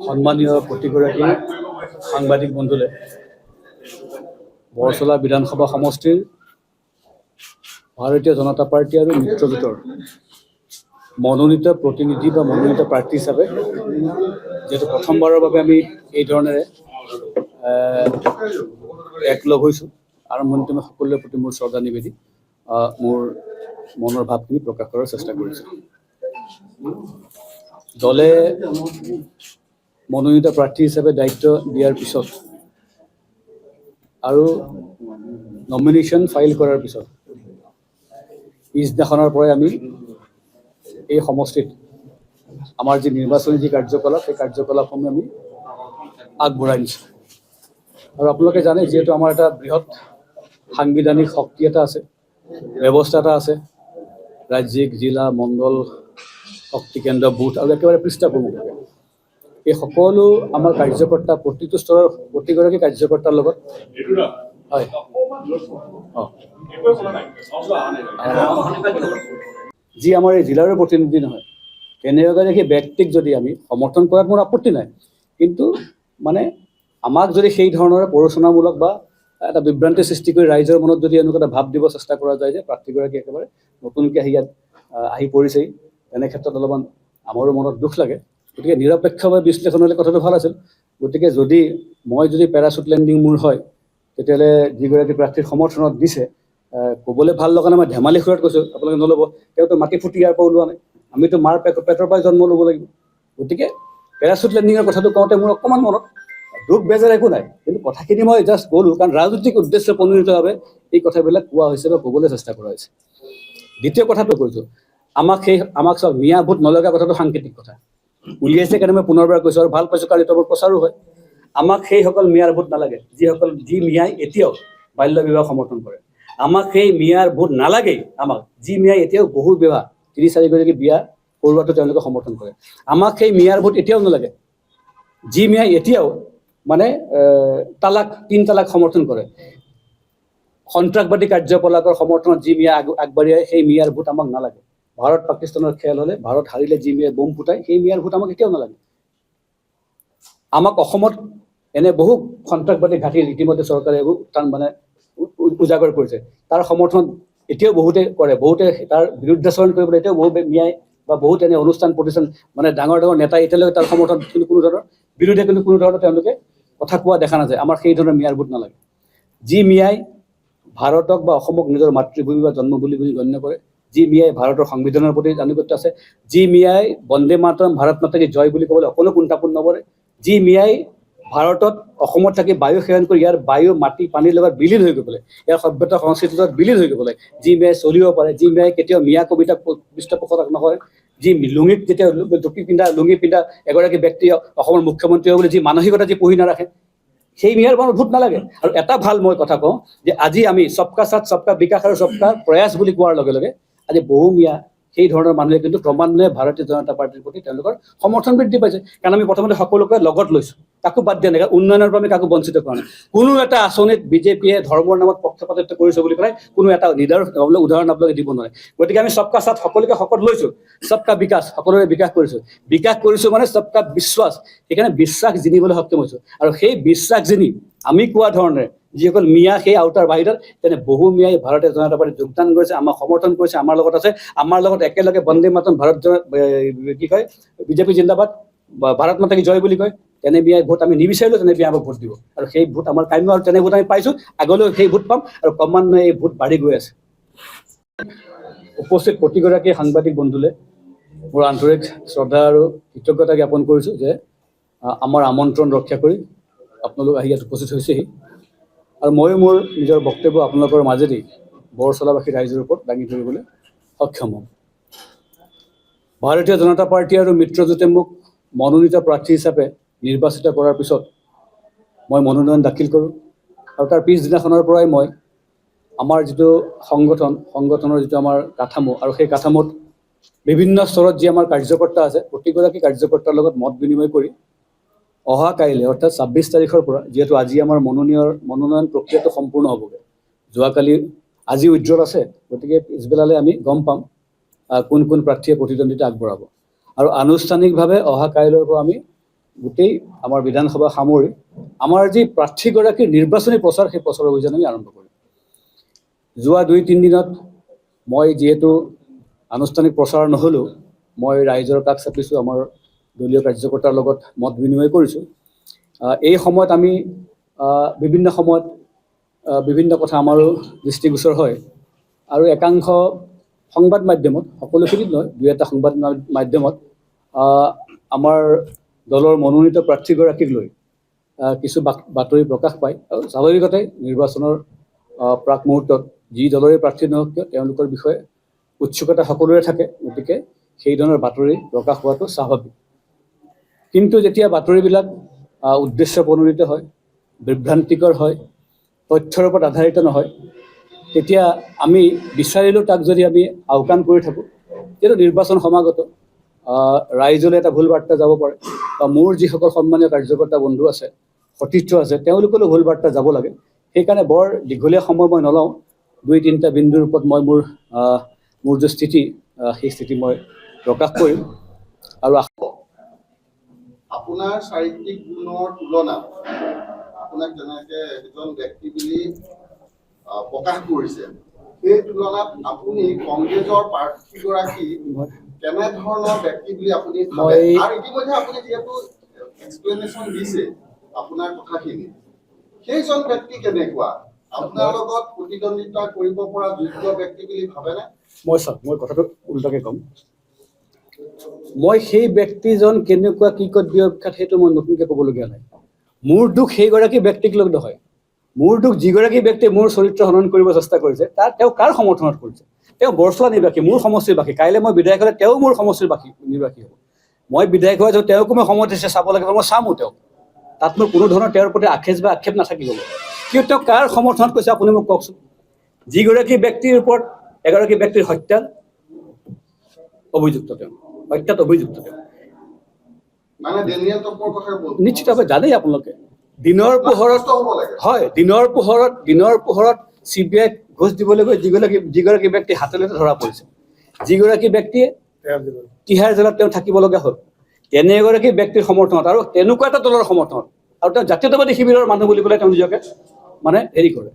সন্মানীয় প্ৰতিগৰাকী সাংবাদিক বন্ধুলে বৰচলা বিধানসভা সমষ্টিৰ ভাৰতীয় জনতা পাৰ্টি আৰু মিত্ৰজোঁটৰ মনোনীত প্ৰতিনিধি বা মনোনীত প্ৰাৰ্থী হিচাপে যিহেতু প্ৰথমবাৰৰ বাবে আমি এই ধৰণেৰে একলগ হৈছোঁ, আৰম্ভণিতে মই সকলোৰে প্ৰতি মোৰ শ্ৰদ্ধা নিবেদি মোৰ মনৰ ভাৱখিনি প্ৰকাশ কৰাৰ চেষ্টা কৰিছোঁ। দলে মনোনীত প্ৰাৰ্থী হিচাপে দায়িত্ব দিয়াৰ পিছত আৰু নমিনেশ্যন ফাইল কৰাৰ পিছত পিছদিনাখনৰ পৰাই আমি এই সমষ্টিত আমাৰ যি নিৰ্বাচনী যি কাৰ্যকলাপ সেই কাৰ্যকলাপসমূহ আমি আগবঢ়াই নিছোঁ। আৰু আপোনালোকে জানে যিহেতু আমাৰ এটা বৃহৎ সাংবিধানিক শক্তি এটা আছে, ব্যৱস্থা এটা আছে, ৰাজ্যিক জিলা মণ্ডল শক্তি কেন্দ্ৰ বুথ আৰু একেবাৰে পৃষ্ঠাসমূহ থাকে। এই সকলো আমাৰ কাৰ্যকৰ্তা প্ৰতিটো স্তৰৰ প্ৰতিগৰাকী কাৰ্যকৰ্তাৰ লগত হয় যি আমাৰ এই জিলাৰো প্ৰতিনিধি নহয় তেনেগৰাকী ব্যক্তিক যদি আমি সমৰ্থন কৰাত মোৰ আপত্তি নাই, কিন্তু মানে আমাক যদি সেই ধৰণৰ প্ৰৰোচনামূলক বা এটা বিভ্ৰান্তি সৃষ্টি কৰি ৰাইজৰ মনত যদি এনেকুৱা এটা ভাৱ দিব চেষ্টা কৰা যায় যে প্ৰাৰ্থীগৰাকী একেবাৰে নতুনকৈ ইয়াত আহি পৰিছেই, তেনে ক্ষেত্ৰত অলপমান আমাৰো মনত দুখ লাগে। গতিকে নিৰপেক্ষভাৱে বিশ্লেষণ হ'লে কথাটো ভাল আছিল। গতিকে যদি মই যদি পেৰাচুট লেণ্ডিং মোৰ হয় তেতিয়াহ'লে যিগৰাকী প্ৰাৰ্থীৰ সমৰ্থনত দিছে ক'বলৈ ভাল লগা নাই, মই ধেমালি সুৰত কৈছোঁ, আপোনালোকে নল'ব, তেওঁতো মাটি ফুটি ইয়াৰ পৰা ওলোৱা নাই, আমিতো মাৰ পেটৰ পৰাই জন্ম ল'ব লাগিব। গতিকে পেৰাচুট লেণ্ডিঙৰ কথাটো কওঁতে মোৰ অকণমান মনত দুখ বেজাৰ একো নাই, কিন্তু কথাখিনি মই জাষ্ট ক'লোঁ কাৰণ ৰাজনৈতিক উদ্দেশ্য প্ৰণোদিতভাৱে এই কথাবিলাক কোৱা হৈছে বা ক'বলৈ চেষ্টা কৰা হৈছে। দ্বিতীয় কথাটো কৈছোঁ, আমাক চব মিয়া ভোট নলগা কথাটো সাংকেতিক কথা উলিয়াইছে কাৰণে মই পুনৰবাৰ কৈছোঁ আৰু ভাল পাইছোঁ, কাৰণ এইটো প্ৰচাৰো হয়। আমাক সেইসকল মিয়াৰ ভোট নালাগে যি মিয়াই এতিয়াও বাল্য বিবাহ সমৰ্থন কৰে। আমাক সেই মিয়াৰ ভোট নালাগেই, আমাক যি মিয়াই এতিয়াও বহু বিবাহ ৩-৪গৰাকী বিয়া কৰোৱাটো তেওঁলোকে সমৰ্থন কৰে। আমাক সেই মিয়াৰ ভোট এতিয়াও নালাগে যি মিয়াই এতিয়াও মানে ৩ তালাক সমৰ্থন কৰে। সন্ত্ৰাসবাদী কাৰ্যকলাপৰ সমৰ্থনত যি মিয়া আগবাঢ়ি সেই মিয়াৰ ভোট আমাক নালাগে। ভাৰত পাকিস্তানৰ খেল হ'লে ভাৰত হাৰিলে যি মিয়াই বোম ফুটাই সেই মিয়াৰ ভোট আমাক এতিয়াও নালাগে। আমাক অসমত এনে বহু সন্ত্ৰাসবাদী ঘাটিৰ ইতিমধ্যে চৰকাৰে এইবোৰ মানে উজাগৰ কৰিছে, তাৰ সমৰ্থন এতিয়াও বহুতে কৰে, বহুতে তাৰ বিৰুদ্ধাচৰণ কৰিবলৈ এতিয়াও বহু মিয়াই বা বহুত এনে অনুষ্ঠান প্ৰতিষ্ঠান মানে ডাঙৰ ডাঙৰ নেতা এতিয়ালৈকে তাৰ সমৰ্থন কিন্তু কোনো ধৰণৰ বিৰোধে কিন্তু কোনো ধৰণৰ তেওঁলোকে কথা কোৱা দেখা নাযায়। আমাৰ সেই ধৰণৰ মিয়াৰ ভোট নালাগে। যি মিয়াই ভাৰতক বা অসমক নিজৰ মাতৃভূমি বা জন্মভূমি বুলি গণ্য কৰে, যি মিয়াই ভাৰতৰ সংবিধানৰ প্ৰতি আনুগত্য আছে, যি মিয়াই বন্দে মাতৰম ভাৰত মাতা কি জয় বুলি ক'বলৈ অকণো কুণ্ঠাবোধ নকৰে, যি মিয়াই ভাৰতত অসমত থাকি বায়ু সেৱন কৰি ইয়াৰ বায়ু মাটি পানীৰ লগত বিলীন হৈ গৈ পেলাই ইয়াৰ সভ্যতা সংস্কৃতিৰ লগত বিলীন হৈ গৈ পেলাই যি মিয়াই চলিব পাৰে, যি মিয়াই কেতিয়াও মিয়া কবিতা পৃষ্ঠপোষক নকৰে, যি লুঙিত যেতিয়া লুঙি পিন্ধা এগৰাকী ব্যক্তি অসমৰ মুখ্যমন্ত্ৰী হ'ব বুলি যি মানসিকতা যি পঢ়ি নাৰাখে, সেই মিয়াৰ মনত ভোট নালাগে। আৰু এটা ভাল মই কথা কওঁ যে আজি আমি সবকা সাথ সবকা বিকাশ আৰু সবকা প্ৰয়াস বুলি কোৱাৰ লগে লগে আজি বহু মিয়া সেই ধৰণৰ মানুহে কিন্তু ক্ৰমান্বয়ে ভাৰতীয় জনতা পাৰ্টিৰ প্ৰতি তেওঁলোকৰ সমৰ্থন বৃদ্ধি পাইছে। কাৰণ আমি প্ৰথমতে সকলোকে লগত লৈছোঁ, কাকো বাদ দিয়া নাই, উন্নয়নৰ পৰা আমি কাকো বঞ্চিত কৰা নাই। কোনো এটা আঁচনিত বিজেপিয়ে ধৰ্মৰ নামত পক্ষপাতিত্ব কৰিছে বুলি পেলাই কোনো এটা উদাহৰণ আপোনালোকে দিব নোৱাৰে। গতিকে আমি সবকা সাথ সকলোকে শপত লৈছোঁ, সবকা বিকাশ সকলোৰে বিকাশ কৰিছোঁ মানে সবকা বিশ্বাস, সেইকাৰণে বিশ্বাস জিনিবলৈ সক্ষম হৈছোঁ। আৰু সেই বিশ্বাস জিনি আমি কোৱা ধৰণে যিসকল মিয়া সেই আওতাৰ বাহিৰত তেনে বহু মিয়াই ভাৰতীয় জনতা পাৰ্টীত যোগদান কৰিছে, আমাক সমৰ্থন কৰিছে, আমাৰ লগত আছে, আমাৰ লগত একেলগে বন্দে মাতৰম কি কয় বিজেপি জিন্দাবাদ বা ভাৰত মাতা কি জয় বুলি কয়, তেনে মিয়াই ভোট আমি নিবিচাৰিলোঁ, তেনে মিয়াই আমাক ভোট দিব। আৰু সেই ভোট আমাৰ কাম্য আৰু তেনে ভোট আমি পাইছোঁ, আগলৈও সেই ভোট পাম আৰু ক্ৰমান্বয়ে এই ভোট বাঢ়ি গৈ আছে। উপস্থিত প্ৰতিগৰাকী সাংবাদিক বন্ধুলে মোৰ আন্তৰিক শ্ৰদ্ধা আৰু কৃতজ্ঞতা জ্ঞাপন কৰিছোঁ যে আমাৰ আমন্ত্ৰণ ৰক্ষা কৰি আপোনালোক আহি ইয়াত উপস্থিত হৈছেহি। আৰু ময়ো মোৰ নিজৰ বক্তব্য আপোনালোকৰ মাজেদি বৰচলাবাসী ৰাইজৰ ওপৰত দাঙি ধৰিবলৈ সক্ষম হ'ম। ভাৰতীয় জনতা পাৰ্টি আৰু মিত্ৰজোঁটে মোক মনোনীত প্ৰাৰ্থী হিচাপে নিৰ্বাচিত কৰাৰ পিছত মই মনোনয়ন দাখিল কৰোঁ আৰু তাৰ পিছদিনাখনৰ পৰাই মই আমাৰ যিটো সংগঠনৰ যিটো আমাৰ কাঠামো আৰু সেই কাঠামোত বিভিন্ন স্তৰত যি আমাৰ কাৰ্যকৰ্তা আছে প্ৰতিগৰাকী কাৰ্যকৰ্তাৰ লগত মত বিনিময় কৰি অহা কাইলৈ অৰ্থাৎ ২৬ তাৰিখৰ পৰা যিহেতু আজি আমাৰ মনোনয়ন প্ৰক্ৰিয়াটো সম্পূৰ্ণ হ'বগৈ, যোৱাকালি আজি উজ্জ্বল আছে, গতিকে পিছবেলালৈ আমি গম পাম কোন কোন প্ৰাৰ্থীয়ে প্ৰতিদ্বন্দ্বিতা আগবঢ়াব। আৰু আনুষ্ঠানিকভাৱে অহা কাইলৈৰ পৰা আমি গোটেই আমাৰ বিধানসভা সামৰি আমাৰ যি প্ৰাৰ্থীগৰাকীৰ নিৰ্বাচনী প্ৰচাৰ সেই প্ৰচাৰ অভিযান আমি আৰম্ভ কৰিম। যোৱা 2-3 দিনত মই যিহেতু আনুষ্ঠানিক প্ৰচাৰ নহ'লেও মই ৰাইজৰ কাষ চাপিছোঁ, আমাৰ দলীয় কাৰ্যকৰ্তাৰ লগত মত বিনিময় কৰিছোঁ। এই সময়ত আমি বিভিন্ন সময়ত বিভিন্ন কথা আমাৰো দৃষ্টিগোচৰ হয় আৰু একাংশ সংবাদ মাধ্যমত, সকলোখিনিত নহয়, 2-এটা সংবাদ মাধ্যমত আমাৰ দলৰ মনোনীত প্ৰাৰ্থীগৰাকীক লৈ কিছু বাতৰি প্ৰকাশ পায় আৰু স্বাভাৱিকতে নিৰ্বাচনৰ প্ৰাক মুহূৰ্তত যি দলৰে প্ৰাৰ্থী নহওক কিয় তেওঁলোকৰ বিষয়ে উৎসুকতা সকলোৰে থাকে, গতিকে সেই ধৰণৰ বাতৰি প্ৰকাশ হোৱাটো স্বাভাৱিক। কিন্তু যেতিয়া বাতৰিবিলাক উদ্দেশ্যপ্ৰণোদিত হয়, বিভ্ৰান্তিকৰ হয়, তথ্যৰ ওপৰত আধাৰিত নহয়, তেতিয়া আমি বিচাৰিলেও তাক যদি আমি আওকাণ কৰি থাকোঁ, তেতিয়া নিৰ্বাচন সমাগত ৰাইজলৈ এটা ভুল বাৰ্তা যাব পাৰে বা মোৰ যিসকল সন্মানীয় কাৰ্যকৰ্তা বন্ধু আছে, সতীৰ্থ আছে, তেওঁলোকলৈ ভুল বাৰ্তা যাব লাগে। সেইকাৰণে বৰ দীঘলীয়া সময় মই নলওঁ, 2-3টা বিন্দুৰ ওপৰত মই মোৰ যে স্থিতি সেই স্থিতি মই প্ৰকাশ কৰিম। আৰু আপোনাৰ চাৰিত্ৰিক গুণৰ তুলনাত আপোনাক যেনেকৈ এজন ব্যক্তি বুলি প্ৰকাশ কৰিছে, সেই তুলনাত আপুনি কংগ্ৰেছৰ প্ৰাৰ্থীগৰাকী কেনেধৰণৰ ব্যক্তি বুলি আপুনি ভাবে? আৰু ইতিমধ্যে আপুনি যিহেতু এক্সপ্লেনেশ্যন দিছে আপোনাৰ কথাখিনি, সেইজন ব্যক্তি কেনেকুৱা? আপোনাৰ লগত প্ৰতিদ্বন্দ্বিতা কৰিব পৰা যোগ্য ব্যক্তি বুলি ভাবেনে? মই কথাটো উল্টাকৈ ক'ম। মই সেই ব্যক্তিজন কেনেকুৱা কি ক'ত বিখ্যাত সেইটো মই নতুনকৈ ক'বলগীয়া নাই। মোৰ দুখ সেইগৰাকী ব্যক্তিক লৈ নহয়, মোৰ দুখ যিগৰাকী ব্যক্তিয়ে মোৰ চৰিত্ৰ হনন কৰিব চেষ্টা কৰিছে তেওঁ কাৰ সমৰ্থনত কৰিছে। তেওঁ বৰচলা নিবাসী, মোৰ সমষ্টিৰ বাসী। কাইলৈ মই বিধায়ক হ'লে তেওঁ মোৰ সমষ্টিৰ নিবাসী হ'ব। মই বিধায়ক হোৱা য'ত তেওঁকো মই সময় দিছে চাব লাগিব, মই চামো তেওঁক। তাত মোৰ কোনো ধৰণৰ তেওঁৰ প্ৰতি আক্ষেপ নাথাকিব। কিন্তু তেওঁ কাৰ সমৰ্থনত কৈছে আপুনি মোক কওকচোন। যিগৰাকী ব্যক্তিৰ ওপৰত এগৰাকী ব্যক্তিৰ হত্যাত অভিযুক্ত, তেওঁ হত্যাত অভিযুক্ত। তেওঁ নিশ্চিতভাৱে জানেই আপোনালোকে, দিনৰ পোহৰত CBI ঘোষ দিবলৈ গৈ যিগৰাকী ব্যক্তি হাতলৈ ধৰা পৰিছে, যিগৰাকী ব্যক্তিয়ে তিহাৰ জেলত তেওঁ থাকিব লগা হ'ল, তেনে এগৰাকী ব্যক্তিৰ সমৰ্থনত আৰু তেনেকুৱা এটা দলৰ সমৰ্থনত, আৰু তেওঁ জাতীয়তাবাদী শিবিৰৰ মানুহ বুলি পেলাই তেওঁ নিজকে হেৰি কৰে,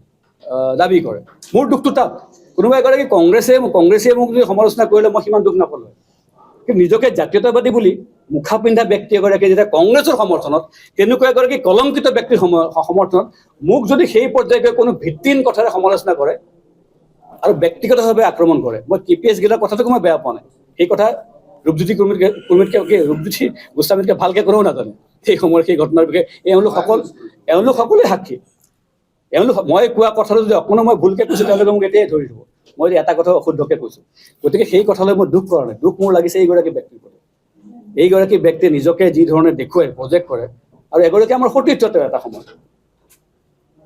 দাবী কৰে। মোৰ দুখটো তাত। কোনোবা এগৰাকী কংগ্ৰেছে মোক যদি সমালোচনা কৰিলে মই সিমান দুখ নাপালোঁ। কিন্তু নিজকে জাতীয়তাবাদী বুলি মুখা পিন্ধা ব্যক্তি এগৰাকী যেতিয়া কংগ্ৰেছৰ সমৰ্থনত, তেনেকুৱা এগৰাকী কলংকিত ব্যক্তিৰ সমৰ্থনত মোক যদি সেই পৰ্যায়কে কোনো ভিত্তিহীন কথাৰে সমালোচনা কৰে আৰু ব্যক্তিগতভাৱে আক্ৰমণ কৰে, মই KPS গিলাৰ কথাটোকো মই বেয়া পোৱা নাই। সেই কথা ৰূপজ্যোতি গোস্বামীতকৈ ভালকৈ কোনেও নাজানে সেই সময়ৰ সেই ঘটনাৰ বিষয়ে। এওঁলোক সকলোৱে সাক্ষী। মই কোৱা কথাটো যদি অকণো মই ভুলকৈ কৈছোঁ, তেওঁলোকে মোক এতিয়াই ধৰি দিব। মই এটা কথা অশুদ্ধকৈ কৈছোঁ। গতিকে সেই কথালৈ মই দুখ কৰা নাই। দুখ মোৰ লাগিছে এইগৰাকী ব্যক্তিৰ প্ৰতি। এইগৰাকী ব্যক্তিয়ে নিজকে যি ধৰণে দেখুৱাই প্ৰজেক্ট কৰে, আৰু এগৰাকী আমাৰ সতীৰ্থ তেওঁ এটা সময়ত।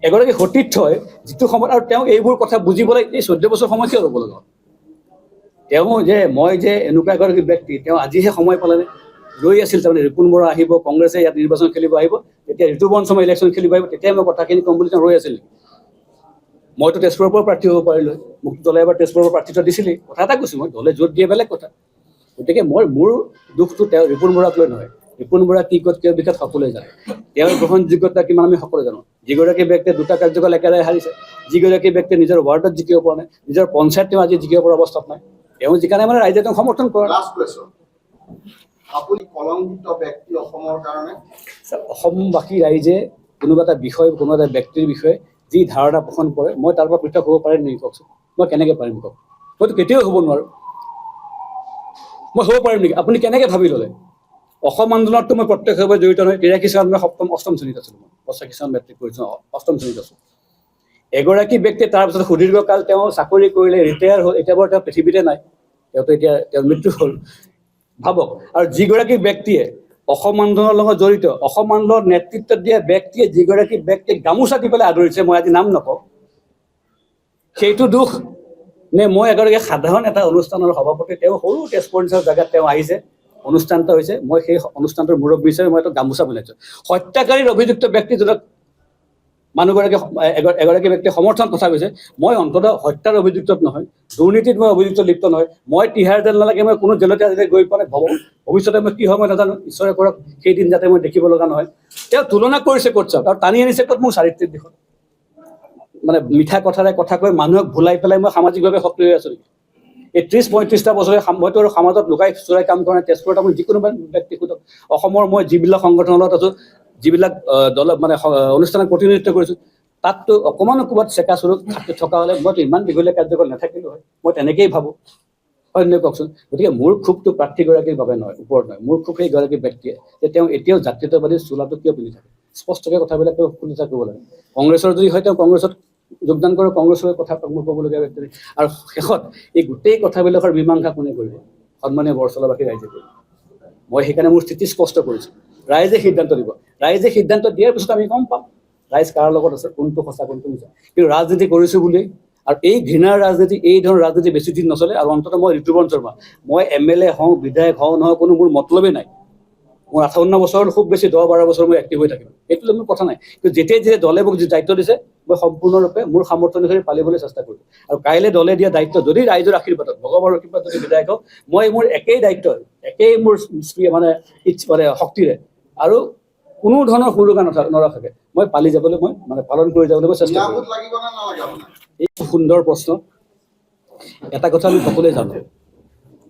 এগৰাকী সতীৰ্থই যিটো সময়ত, আৰু তেওঁ এইবোৰ কথা বুজিবলৈ এই 14 বছৰ সময় কিয় ৰ'ব লগা? মই যে এনেকুৱা এগৰাকী ব্যক্তি, তেওঁ আজিহে সময় পালেনে? ৰৈ আছিল তাৰমানে ৰিপুণ বৰা আহিব, কংগ্ৰেছে ইয়াত নিৰ্বাচন খেলিব আহিব, তেতিয়া ঋতুপৱন শৰ্মা ইলেকশ্যন খেলিব আহিব, তেতিয়াই মই কথাখিনি ক'ম বুলি তেওঁ ৰৈ আছিল। মইতো তেজপুৰৰ পৰা প্ৰাৰ্থী হ'ব পাৰিলোঁ, মোক দলে এবাৰ তেজপুৰৰ পৰা প্ৰাৰ্থিত্ব দিছিলেই। কথা এটা কৈছোঁ, মই দলে য'ত দিয়ে বেলেগ কথা। গতিকে মোৰ দুখটো তেওঁ ৰিপুণ বৰাক লৈ নহয়। ৰিপুণ বৰা কি ক'ত কিয় বিখ্যাত সকলোৱে জানে, তেওঁৰ গ্ৰহণযোগ্যতা কিমান আমি সকলোৱে জানো। যিগৰাকী ব্যক্তিয়ে 2টা কাৰ্যকাল একেৰাহে হাৰিছে, যিগৰাকী ব্যক্তিয়ে নিজৰ ৱাৰ্ডত জিকিব পৰা নাই, নিজৰ পঞ্চায়ত তেওঁ আজি জিকিব পৰা অৱস্থাত নাই, তেওঁ জিকা নাই মানে ৰাইজে তেওঁক সমৰ্থন কৰে। অসমবাসী ৰাইজে কোনোবা এটা বিষয়, কোনোবা এটা ব্যক্তিৰ বিষয়ে যি ধাৰণা পোষণ কৰে, মই তাৰ পৰা পৃথক হ'ব পাৰিম নেকি কওকচোন? মই কেনেকৈ পাৰিম কওক? মইতো কেতিয়াও হ'ব নোৱাৰোঁ। মই হ'ব পাৰিম নেকি? আপুনি কেনেকৈ ভাবি ল'লে? অসম আন্দোলনততো মই প্ৰত্যক্ষভাৱে জড়িত নহয়। 83 চনত মই 8ম শ্ৰেণীত আছিলোঁ। মই 85 চনত মেট্ৰিক কৰিছোঁ, 8ম শ্ৰেণীত আছোঁ। এগৰাকী ব্যক্তিয়ে তাৰপিছত সুদীৰ্ঘকাল তেওঁ চাকৰি কৰিলে, ৰিটায়াৰ হ'ল, এতিয়া বাৰু তেওঁ পৃথিৱীতে নাই, তেওঁৰ মৃত্যু হ'ল। ভাবক, আৰু যিগৰাকী ব্যক্তিয়ে অসম আন্দোলনৰ লগত জড়িত, অসম আন্দোলনৰ নেতৃত্ব দিয়া ব্যক্তিয়ে যিগৰাকী ব্যক্তিক গামোচা দি পেলাই আদৰিছে, মই আজি নাম নকওঁ, সেইটো দুখ নে মই এগৰাকী সাধাৰণ এটা অনুষ্ঠানৰ সভাপতি, তেওঁ সৰু তেজপুৰ নিচিনা জেগাত তেওঁ আহিছে, অনুষ্ঠান এটা হৈছে, মই সেই অনুষ্ঠানটোৰ মুৰব্বী হিচাপে মই এটা গামোচা বনাইছোঁ। হত্যাকাৰীৰ অভিযুক্ত ব্যক্তিজনক মানুহগৰাকী এগৰাকী ব্যক্তিয়ে সমৰ্থন কথা কৈছে, মই অন্ততঃ হত্যাৰ অভিযুক্তত নহয়, দুৰ্নীতিত মই অভিযুক্ত লিপ্ত নহয়, মই তিহাৰ জেল নালাগে, মই কোনো জেলতে আজিলৈ গৈ পোৱা নাই, ভৱিষ্যতে মই কি হয় মই নাজানো, ঈশ্বৰে কৰক সেইদিন যাতে মই দেখিব লগা নহয়। তেওঁ তুলনা কৰিছে ক'ত চাওক, আৰু টানি আনিছে ক'ত মোৰ চাৰিত্ৰিক দিশত, মানে মিঠা কথাৰে কথা কৈ মানুহক ভুলাই পেলাই মই সামাজিকভাৱে সক্ৰিয় হৈ আছো নেকি? এই 30-35টা বছৰে মইতো আৰু সমাজত লুকাই চুৰাই কাম কৰা নাই। তেজপুৰত আপুনি যিকোনো ব্যক্তি সোধক, অসমৰ মই যিবিলাক সংগঠনৰ লগত আছো, যিবিলাক দল মানে অনুষ্ঠানত প্ৰতিনিধিত্ব কৰিছো, তাততো অকণমান ক'ৰবাত চেকা চুৰুক থকা হ'লে মইতো ইমান দীঘলীয়া কাৰ্যকাল নাথাকিলো হয়, মই তেনেকেই ভাবোঁ, হয় নহয় কওকচোন? গতিকে মোৰ ক্ষোভটো প্ৰাৰ্থীগৰাকীৰ বাবে নহয়, ওপৰত নহয়, মোৰ ক্ষোভ সেইগৰাকী ব্যক্তিয়ে যে তেওঁ এতিয়াও জাতীয়তাবাদী চোলাটো কিয় পিন্ধি থাকে, স্পষ্টকৈ কথাবিলাক তেওঁ শুনিছা কৰিব লাগে। কংগ্ৰেছৰ যদি হয় তেওঁ কংগ্ৰেছত যোগদান কৰে, কংগ্ৰেছৰ কথা মোৰ ক'বলগীয়া ব্যক্তি। আৰু শেষত এই গোটেই কথাবিলাকৰ মীমাংসা কোনে কৰিব? সন্মানীয় বৰচলাবাসী ৰাইজে কৰিব। মই সেইকাৰণে মোৰ স্থিতি স্পষ্ট কৰিছোঁ, ৰাইজে সিদ্ধান্ত দিব। ৰাইজে সিদ্ধান্ত দিয়াৰ পিছত আমি গম পাম ৰাইজ কাৰ লগত আছে, কোনটো সঁচা কোনটো মিছা। কিন্তু ৰাজনীতি কৰিছোঁ বুলি, আৰু এই ঘৃণাৰ ৰাজনীতি, এই ধৰণৰ ৰাজনীতি বেছি দিন নচলে। আৰু অন্ততঃ মই ঋতুপৰ্ণ শৰ্মা, মই MLA হওঁ, বিধায়ক হওঁ নহয়, কোনো মোৰ মতলবেই নাই। মোৰ 58 বছৰ, খুব বেছি 10-12 বছৰ মই এক্টিভ হৈ থাকিম, এইটো মোৰ কথা নাই। কিন্তু যেতিয়া দলে মোক যি দায়িত্ব দিছে, মই সম্পূৰ্ণৰূপে মোৰ সামৰ্থ্য অনুসৰি পালিবলৈ চেষ্টা কৰিম। আৰু কাইলৈ দলে দিয়া দায়িত্ব, যদি ৰাইজৰ আশীৰ্বাদত, ভগৱানৰ আশীৰ্বাদ যদি বিধায়ক হওঁ, মই মোৰ একেই দায়িত্ব, একেই মোৰ মানে শক্তিৰে আৰু কোনো ধৰণৰ সুৰুঙা নৰখাকে মই পালি যাবলৈ, মই মানে পালন কৰি যাবলৈ মই চেষ্টা কৰিম। এই সুন্দৰ প্ৰশ্ন। এটা কথা আমি সকলোৱে জানো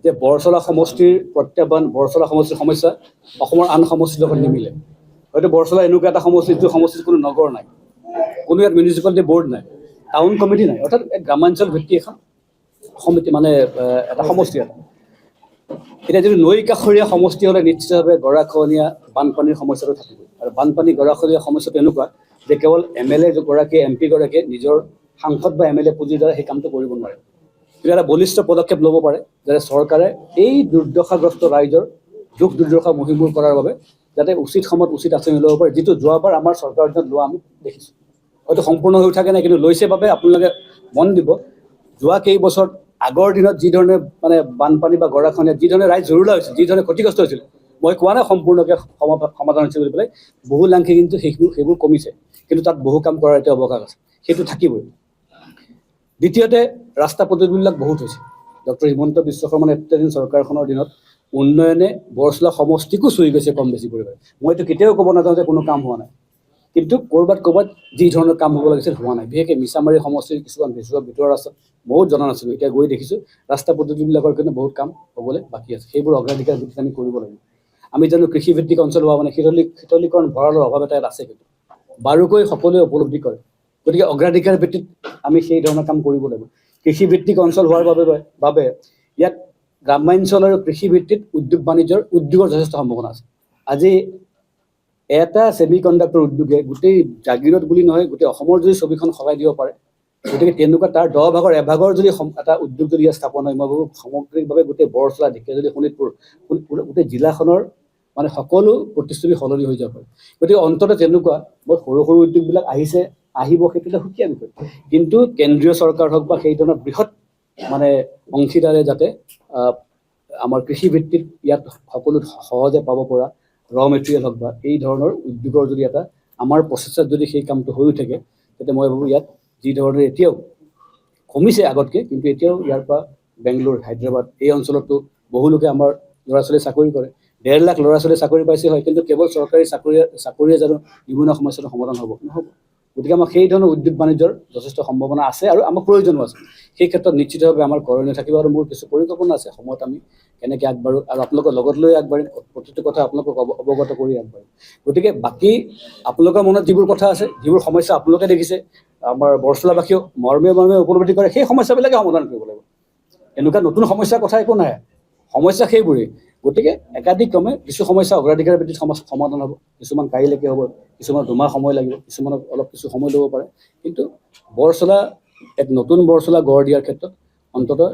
যে বৰচলা সমষ্টিৰ প্ৰত্যাহ্বান, বৰচলা সমষ্টিৰ সমস্যা অসমৰ আন সমষ্টিৰ লগত নিমিলে। হয়তো বৰচলা এনেকুৱা এটা সমষ্টি, যিটো সমষ্টিত কোনো নগৰ নাই, কোনো ইয়াত মিউনিচিপালিটি বৰ্ড নাই, টাউন কমিটি নাই, অৰ্থাৎ এক গ্ৰামাঞ্চল ভিত্তিক এখন সমিতি, মানে এটা সমষ্টি এটা। এতিয়া যদি নৈ কাষৰীয়া সমষ্টি হ'লে নিশ্চিতভাৱে গৰাখহনীয়া, বানপানীৰ সমস্যাটো থাকিব। আৰু বানপানী, গৰাখহনীয়া সমস্যাটো এনেকুৱা যে কেৱল MLA গৰাকীয়ে, MP গৰাকীয়ে নিজৰ সাংসদ বা MLA পুঁজিৰ দ্বাৰা সেই কামটো কৰিব নোৱাৰে। কিন্তু এটা বলিষ্ঠ পদক্ষেপ ল'ব পাৰে, যাতে চৰকাৰে এই দুৰ্দশাগ্ৰস্ত ৰাইজৰ দুখ দুৰ্দশা মহীমূৰ কৰাৰ বাবে যাতে উচিত সময়ত উচিত আঁচনি ল'ব পাৰে, যিটো যোৱাবাৰ আমাৰ চৰকাৰৰ দিনত লোৱা আমি দেখিছোঁ। হয়তো সম্পূৰ্ণ হৈ উঠাকে নাই, কিন্তু লৈছে বাবে আপোনালোকে মন দিব, যোৱা কেইবছৰ আগৰ দিনত যি ধৰণে মানে বানপানী বা গৰাখহনীয়াত যি ধৰণে ৰাইজ জৰুলা হৈছিল, যি ধৰণে ক্ষতিগ্ৰস্ত হৈছিল, মই কোৱা নাই সম্পূৰ্ণকৈ সমাধান হৈছে বুলি পেলাই, বহুলাংশে কিন্তু সেইবোৰ কমিছে। কিন্তু তাত বহু কাম কৰাৰ এতিয়া অৱকাশ আছে, সেইটো থাকিবই। দ্বিতীয়তে, ৰাস্তা পদূলিবিলাক বহুত হৈছে। ডক্টৰ হিমন্ত বিশ্ব শৰ্মা নেতৃত্বাধীন চৰকাৰখনৰ দিনত উন্নয়নে বৰচলা সমষ্টিকো চুই গৈছে কম বেছি পৰিমাণে। মইতো কেতিয়াও ক'ব নাযাওঁ যে কোনো কাম হোৱা নাই, কিন্তু ক'ৰবাত যি ধৰণৰ কাম হ'ব লাগিছিল হোৱা নাই। বিশেষকৈ মিছামাৰী সমষ্টিৰ কিছুমান ভিতৰৰ ৰাস্তাত বহুত জনা নাছিলোঁ, এতিয়া গৈ দেখিছোঁ ৰাস্তা পদ্ধতিবিলাকৰ কিন্তু বহুত কাম হ'বলৈ বাকী আছে। সেইবোৰ অগ্ৰাধিকাৰ ভিত্তিত আমি কৰিব লাগিব। আমি জানো কৃষিভিত্তিক অঞ্চল হোৱা মানে শীতলীকৰণ ভঁৰালৰ অভাৱ এটা আছে, কিন্তু বাৰুকৈ সকলোৱে উপলব্ধি কৰে। গতিকে অগ্ৰাধিকাৰ ভিত্তিত আমি সেই ধৰণৰ কাম কৰিব লাগিব। কৃষিভিত্তিক অঞ্চল হোৱাৰ বাবে ইয়াত গ্ৰাম্যাঞ্চল আৰু কৃষিভিত্তিত উদ্যোগৰ যথেষ্ট সম্ভাৱনা আছে। আজি এটা ছেমি কণ্ডাক্টৰ উদ্যোগে গোটেই জাগিৰোড বুলি নহয়, গোটেই অসমৰ যদি ছবিখন সলাই দিব পাৰে, গতিকে তেনেকুৱা তাৰ 10 ভাগৰ এভাগৰ যদি এটা উদ্যোগ যদি ইয়াত স্থাপন হয়, মই ভাবোঁ সামগ্ৰিকভাৱে গোটেই বৰচলা, ঢেকীয়াজুলি, শোণিতপুৰ, গোটেই জিলাখনৰ মানে সকলো প্ৰতিশ্ৰুতি সলনি হৈ যাব পাৰে। গতিকে অন্ততঃ তেনেকুৱা বহুত সৰু সৰু উদ্যোগবিলাক আহিব, সেইটো এটা সুকীয়া বিষয়। কিন্তু কেন্দ্ৰীয় চৰকাৰ হওক বা সেই ধৰণৰ বৃহৎ মানে অংশীদাৰে যাতে আমাৰ কৃষিভিত্তিত ইয়াত সকলো সহজে পাব পৰা মেটেৰিয়েল হওক বা এই ধৰণৰ উদ্যোগৰ যদি এটা আমাৰ প্ৰচেষ্টাত যদি সেই কামটো হৈ থাকে, তেতিয়া মই ভাবোঁ ইয়াত যি ধৰণে এতিয়াও কমিছে আগতকৈ, কিন্তু এতিয়াও ইয়াৰ পৰা বেংগলোৰ, হায়দৰাবাদ এই অঞ্চলতো বহু লোকে আমাৰ ল'ৰা ছোৱালীয়ে চাকৰি কৰে। 1.5 লাখ ল'ৰা ছোৱালীয়ে চাকৰি পাইছে হয়, কিন্তু কেৱল চৰকাৰী চাকৰিয়ে জানো নিবনুৱা সমস্যাটো সমাধান হ'ব? নহ'ব। গতিকে আমাৰ সেই ধৰণৰ উদ্যোগ বাণিজ্যৰ যথেষ্ট সম্ভাৱনা আছে আৰু আমাক প্ৰয়োজনো আছে। সেই ক্ষেত্ৰত নিশ্চিতভাৱে আমাৰ কৰণীয় থাকিব আৰু মোৰ কিছু পৰিকল্পনা আছে, সময়ত আমি কেনেকৈ আগবাঢ়োঁ আৰু আপোনালোকৰ লগত লৈ আগবাঢ়িম, প্ৰতিটো কথা আপোনালোকক অৱগত কৰি আগবাঢ়িম। গতিকে বাকী আপোনালোকৰ মনত যিবোৰ কথা আছে, যিবোৰ সমস্যা আপোনালোকে দেখিছে, আমাৰ বৰচলাবাসীয়েও মৰ্মে উপলব্ধি কৰে, সেই সমস্যাবিলাকে সমাধান কৰিব লাগিব। এনেকুৱা নতুন সমস্যাৰ কথা একো নাই, সমস্যা সেইবোৰেই। গতিকে একাধিক্ৰমে কিছু সমস্যা অগ্ৰাধিকাৰ ভিত্তিত সমাধান হ'ব, কিছুমান কাইলৈকে হ'ব, কিছুমান 2 মাহ সময় লাগিব, কিছুমানক অলপ কিছু সময় ল'ব পাৰে। কিন্তু বৰচলা এক নতুন বৰচলা গঢ় দিয়াৰ ক্ষেত্ৰত অন্ততঃ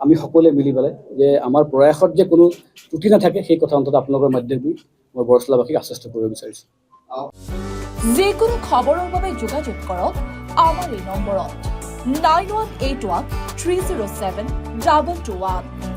আমি সকলোৱে মিলি পেলাই যে আমাৰ প্ৰয়াসত যে কোনো ত্ৰুটি নাথাকে, সেই কথা অন্ততঃ আপোনালোকৰ মাধ্যমেদি মই বৰচলাবাসীক আশ্বস্ত কৰিব বিচাৰিছোঁ। যিকোনো খবৰৰ বাবে যোগাযোগ কৰক আমাৰ এই নম্বৰত 9181 307 221।